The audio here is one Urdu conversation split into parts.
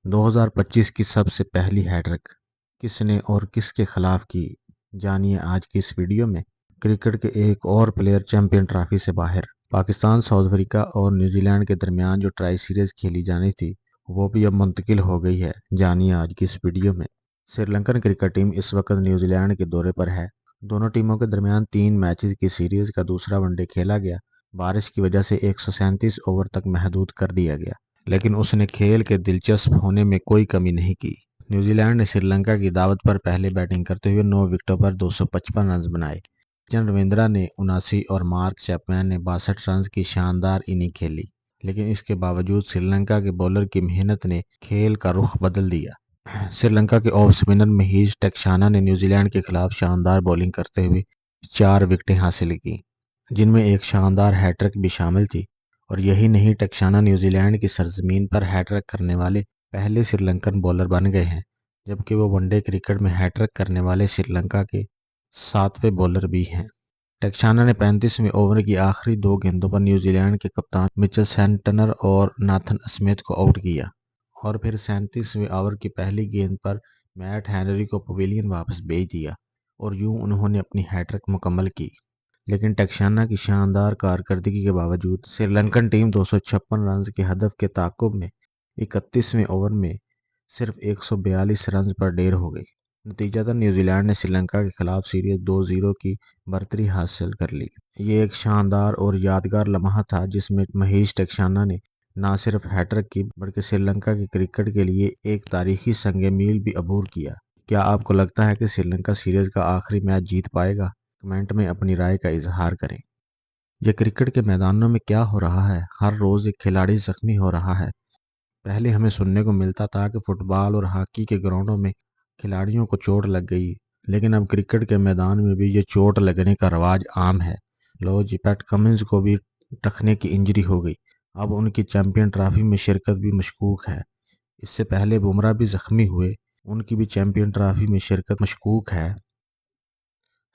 2025 کی سب سے پہلی ہیٹرک کس نے اور کس کے خلاف کی، جانیے آج کی اس ویڈیو میں۔ کرکٹ کے ایک اور پلیئر چیمپئن ٹرافی سے باہر۔ پاکستان، ساؤتھ افریقہ اور نیوزی لینڈ کے درمیان جو ٹرائی سیریز کھیلی جانی تھی وہ بھی اب منتقل ہو گئی ہے، جانیے آج کی اس ویڈیو میں۔ سری لنکن کرکٹ ٹیم اس وقت نیوزی لینڈ کے دورے پر ہے۔ دونوں ٹیموں کے درمیان 3 میچز کی سیریز کا دوسرا ون ڈے کھیلا گیا۔ بارش کی وجہ سے 137 اوور تک محدود کر دیا گیا، لیکن اس نے کھیل کے دلچسپ ہونے میں کوئی کمی نہیں کی۔ نیوزی لینڈ نے سری لنکا کی دعوت پر پہلے بیٹنگ کرتے ہوئے 9 وکٹوں پر 255 رنز بنائے۔ سچن رویندرا نے 79 اور مارک چیپمین نے 62 رنز کی شاندار اننگ کھیلی، لیکن اس کے باوجود سری لنکا کے بولر کی محنت نے کھیل کا رخ بدل دیا۔ سری لنکا کے آف اسپنر مہیش ٹیکشانا نے نیوزی لینڈ کے خلاف شاندار بولنگ کرتے ہوئے 4 وکٹیں حاصل کی، جن میں ایک شاندار ہیٹرک بھی شامل تھی۔ اور یہی نہیں، ٹیکشانا نیوزی لینڈ کی سرزمین پر ہیٹرک کرنے والے پہلے سری لنکن بولر بن گئے ہیں، جبکہ وہ ون ڈے کرکٹ میں ہیٹرک کرنے والے سری لنکا کے 7ویں بولر بھی ہیں۔ ٹیکشانا نے 35ویں اوور کی آخری 2 گیندوں پر نیوزی لینڈ کے کپتان مچل سینٹنر اور ناتھن اسمتھ کو آؤٹ کیا، اور پھر 37ویں اوور کی پہلی گیند پر میٹ ہنری کو پویلین واپس بھیج دیا، اور یوں انہوں نے اپنی ہیٹرک مکمل کی۔ لیکن ٹیکشانا کی شاندار کارکردگی کے باوجود سری لنکن ٹیم 256 رنز کے ہدف کے تعاقب میں 31ویں اوور میں صرف 142 رنز پر ڈیر ہو گئی۔ نتیجتاً نیوزی لینڈ نے سری لنکا کے خلاف سیریز 2-0 کی برتری حاصل کر لی۔ یہ ایک شاندار اور یادگار لمحہ تھا جس میں مہیش ٹیکشانا نے نہ صرف ہیٹرک کی بلکہ سری لنکا کے کرکٹ کے لیے ایک تاریخی سنگ میل بھی عبور کیا۔ کیا آپ کو لگتا ہے کہ سری لنکا سیریز کا آخری میچ جیت پائے گا؟ کمنٹ میں اپنی رائے کا اظہار کریں۔ یہ کرکٹ کے میدانوں میں کیا ہو رہا ہے؟ ہر روز ایک کھلاڑی زخمی ہو رہا ہے۔ پہلے ہمیں سننے کو ملتا تھا کہ فٹ بال اور ہاکی کے گراؤنڈوں میں کھلاڑیوں کو چوٹ لگ گئی، لیکن اب کرکٹ کے میدان میں بھی یہ چوٹ لگنے کا رواج عام ہے۔ لو جی، پیٹ کمنز کو بھی ٹخنے کی انجری ہو گئی، اب ان کی چیمپئن ٹرافی میں شرکت بھی مشکوک ہے۔ اس سے پہلے بمراہ بھی زخمی ہوئے، ان کی بھی چیمپئن ٹرافی میں شرکت مشکوک ہے۔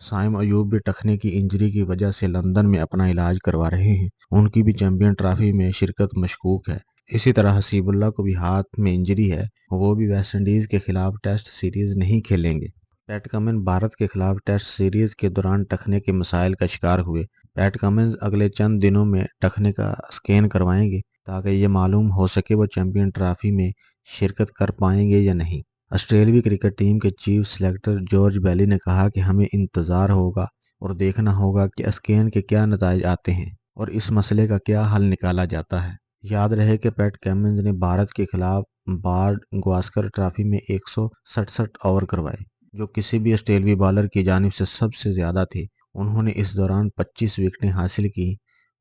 سائم ایوب بھی ٹخنے کی انجری کی وجہ سے لندن میں اپنا علاج کروا رہے ہیں، ان کی بھی چیمپئن ٹرافی میں شرکت مشکوک ہے۔ اسی طرح حسیب اللہ کو بھی ہاتھ میں انجری ہے، وہ بھی ویسٹ انڈیز کے خلاف ٹیسٹ سیریز نہیں کھیلیں گے۔ پیٹ کمنز بھارت کے خلاف ٹیسٹ سیریز کے دوران ٹخنے کے مسائل کا شکار ہوئے۔ پیٹ کمنز اگلے چند دنوں میں ٹخنے کا اسکین کروائیں گے تاکہ یہ معلوم ہو سکے وہ چیمپئن ٹرافی میں شرکت کر پائیں گے یا نہیں۔ آسٹریلوی کرکٹ ٹیم کے چیف سلیکٹر جارج بیلی نے کہا کہ ہمیں انتظار ہوگا اور دیکھنا ہوگا کہ اسکین کے کیا نتائج آتے ہیں اور اس مسئلے کا کیا حل نکالا جاتا ہے۔ یاد رہے کہ پیٹ کمنز نے بھارت کے خلاف بارڈ گواسکر ٹرافی میں 167 اوور کروائے، جو کسی بھی آسٹریلوی بالر کی جانب سے سب سے زیادہ تھے۔ انہوں نے اس دوران 25 وکٹیں حاصل کی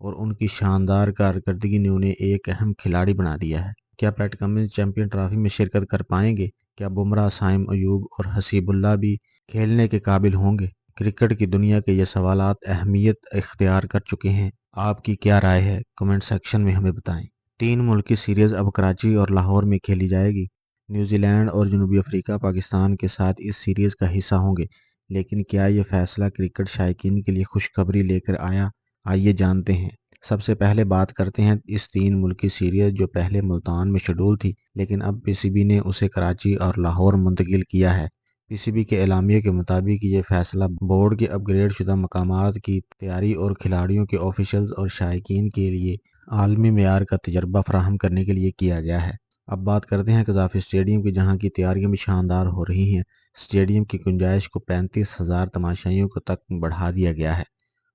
اور ان کی شاندار کارکردگی نے انہیں ایک اہم کھلاڑی بنا دیا ہے۔ کیا پیٹ کمنز چیمپئن ٹرافی میں شرکت کر پائیں گے؟ کیا بمراہ، سائم ایوب اور حسیب اللہ بھی کھیلنے کے قابل ہوں گے؟ کرکٹ کی دنیا کے یہ سوالات اہمیت اختیار کر چکے ہیں۔ آپ کی کیا رائے ہے؟ کمنٹ سیکشن میں ہمیں بتائیں۔ 3 ملکی سیریز اب کراچی اور لاہور میں کھیلی جائے گی۔ نیوزی لینڈ اور جنوبی افریقہ پاکستان کے ساتھ اس سیریز کا حصہ ہوں گے، لیکن کیا یہ فیصلہ کرکٹ شائقین کے لیے خوشخبری لے کر آیا؟ آئیے جانتے ہیں۔ سب سے پہلے بات کرتے ہیں اس 3 ملکی سیریز جو پہلے ملتان میں شیڈول تھی، لیکن اب پی سی بی نے اسے کراچی اور لاہور منتقل کیا ہے۔ پی سی بی کے اعلامیے کے مطابق یہ فیصلہ بورڈ کے اپ گریڈ شدہ مقامات کی تیاری اور کھلاڑیوں کے آفیشلز اور شائقین کے لیے عالمی معیار کا تجربہ فراہم کرنے کے لیے کیا گیا ہے۔ اب بات کرتے ہیں قذافی اسٹیڈیم کی، جہاں کی تیاریاں بھی شاندار ہو رہی ہیں۔ اسٹیڈیم کی گنجائش کو 35,000 تماشائیوں تک بڑھا دیا گیا ہے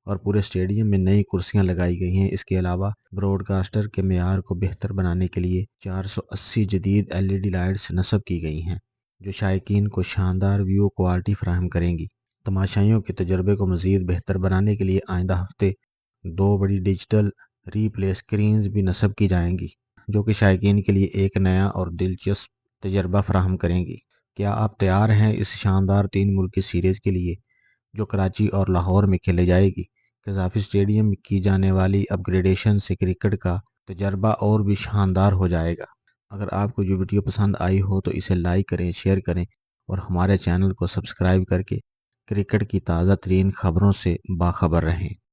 اور پورے اسٹیڈیم میں نئی کرسیاں لگائی گئی ہیں۔ اس کے علاوہ براڈ کاسٹر کے معیار کو بہتر بنانے کے لیے 480 جدید LED لائٹس نصب کی گئی ہیں، جو شائقین کو شاندار ویو کوالٹی فراہم کریں گی۔ تماشائیوں کے تجربے کو مزید بہتر بنانے کے لیے آئندہ ہفتے 2 بڑی ڈیجیٹل ری پلے اسکرینز بھی نصب کی جائیں گی، جو کہ شائقین کے لیے ایک نیا اور دلچسپ تجربہ فراہم کریں گی۔ کیا آپ تیار ہیں اس شاندار 3 ملکی سیریز کے لیے جو کراچی اور لاہور میں کھیلے جائے گی؟ قذافی اسٹیڈیم میں کی جانے والی اپ گریڈیشن سے کرکٹ کا تجربہ اور بھی شاندار ہو جائے گا۔ اگر آپ کو یہ ویڈیو پسند آئی ہو تو اسے لائک کریں، شیئر کریں اور ہمارے چینل کو سبسکرائب کر کے کرکٹ کی تازہ ترین خبروں سے باخبر رہیں۔